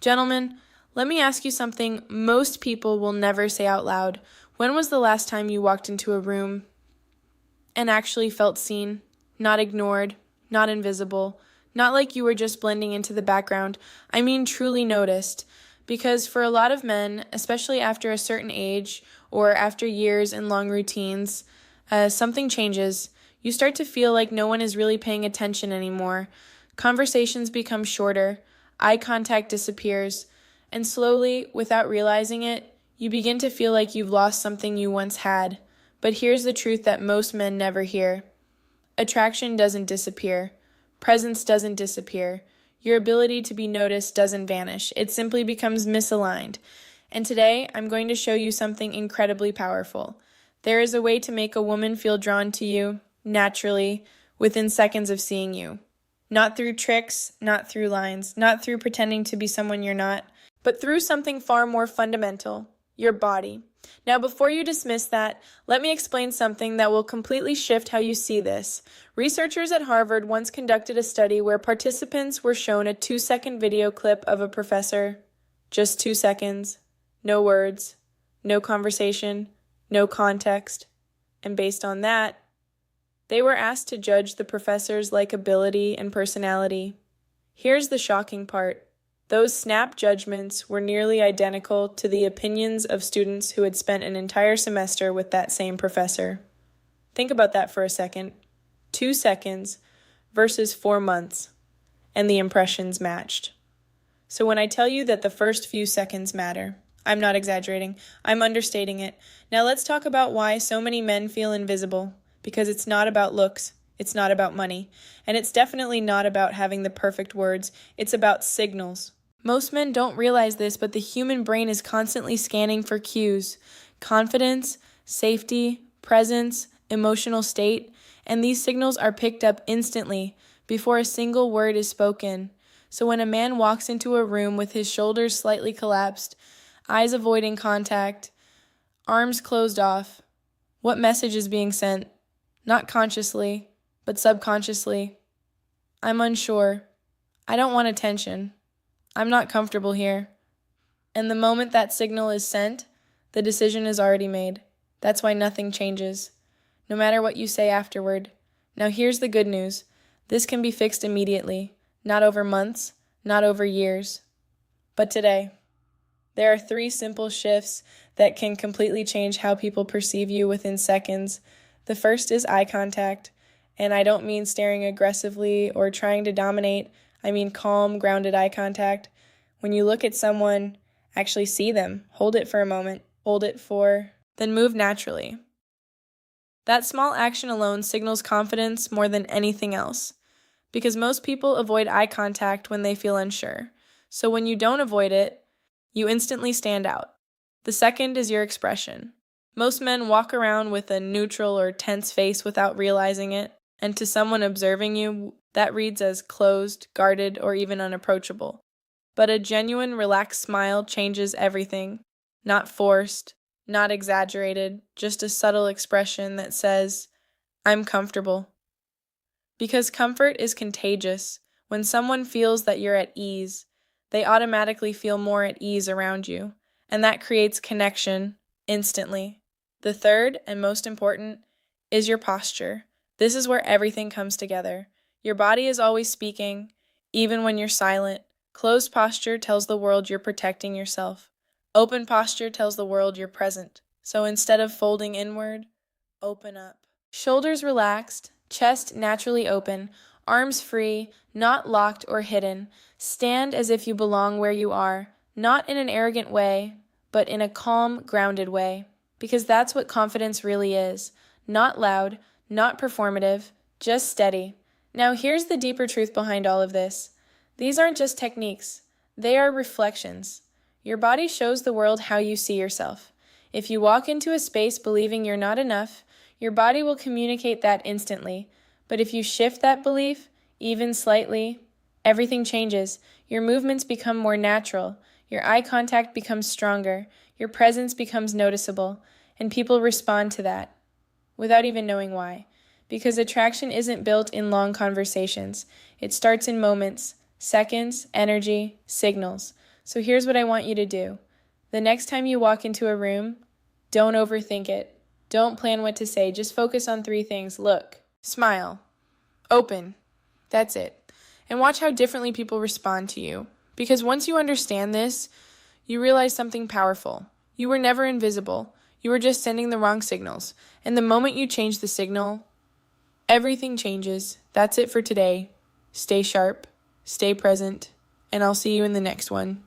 Gentlemen, let me ask you something most people will never say out loud. When was the last time you walked into a room and actually felt seen, not ignored, not invisible, not like you were just blending into the background? I mean, truly noticed. Because for a lot of men, especially after a certain age or after years and long routines, something changes. You start to feel like no one is really paying attention anymore. Conversations become shorter, eye contact disappears, and slowly, without realizing it, you begin to feel like you've lost something you once had. But here's the truth that most men never hear. Attraction doesn't disappear. Presence doesn't disappear. Your ability to be noticed doesn't vanish. It simply becomes misaligned. And today, I'm going to show you something incredibly powerful. There is a way to make a woman feel drawn to you, naturally, within seconds of seeing you. Not through tricks, not through lines, not through pretending to be someone you're not, but through something far more fundamental, your body. Now, before you dismiss that, let me explain something that will completely shift how you see this. Researchers at Harvard once conducted a study where participants were shown a 2-second video clip of a professor. Just 2 seconds. No words. No conversation. No context. And based on that, they were asked to judge the professor's likability and personality. Here's the shocking part. Those snap judgments were nearly identical to the opinions of students who had spent an entire semester with that same professor. Think about that for a second. 2 seconds versus 4 months, and the impressions matched. So when I tell you that the first few seconds matter, I'm not exaggerating, I'm understating it. Now let's talk about why so many men feel invisible. Because it's not about looks, it's not about money, and it's definitely not about having the perfect words, it's about signals. Most men don't realize this, but the human brain is constantly scanning for cues: confidence, safety, presence, emotional state, and these signals are picked up instantly before a single word is spoken. So when a man walks into a room with his shoulders slightly collapsed, eyes avoiding contact, arms closed off, what message is being sent? Not consciously, but subconsciously. I'm unsure. I don't want attention. I'm not comfortable here. And the moment that signal is sent, the decision is already made. That's why nothing changes, no matter what you say afterward. Now here's the good news. This can be fixed immediately, not over months, not over years, but today. There are 3 simple shifts that can completely change how people perceive you within seconds. The first is eye contact, and I don't mean staring aggressively or trying to dominate. I mean calm, grounded eye contact. When you look at someone, actually see them, hold it for a moment, then move naturally. That small action alone signals confidence more than anything else, because most people avoid eye contact when they feel unsure. So when you don't avoid it, you instantly stand out. The second is your expression. Most men walk around with a neutral or tense face without realizing it, and to someone observing you, that reads as closed, guarded, or even unapproachable. But a genuine, relaxed smile changes everything. Not forced, not exaggerated, just a subtle expression that says, I'm comfortable. Because comfort is contagious. When someone feels that you're at ease, they automatically feel more at ease around you, and that creates connection instantly. The third, and most important, is your posture. This is where everything comes together. Your body is always speaking, even when you're silent. Closed posture tells the world you're protecting yourself. Open posture tells the world you're present. So instead of folding inward, open up. Shoulders relaxed, chest naturally open, arms free, not locked or hidden. Stand as if you belong where you are, not in an arrogant way, but in a calm, grounded way. Because that's what confidence really is. Not loud, not performative, just steady. Now here's the deeper truth behind all of this. These aren't just techniques. They are reflections. Your body shows the world how you see yourself. If you walk into a space believing you're not enough, your body will communicate that instantly. But if you shift that belief, even slightly, everything changes. Your movements become more natural. Your eye contact becomes stronger. Your presence becomes noticeable. And people respond to that, without even knowing why. Because attraction isn't built in long conversations. It starts in moments, seconds, energy, signals. So here's what I want you to do. The next time you walk into a room, don't overthink it. Don't plan what to say. Just focus on 3 things. Look, smile, open. That's it. And watch how differently people respond to you. Because once you understand this, you realize something powerful. You were never invisible. You were just sending the wrong signals. And the moment you change the signal, everything changes. That's it for today. Stay sharp, stay present, and I'll see you in the next one.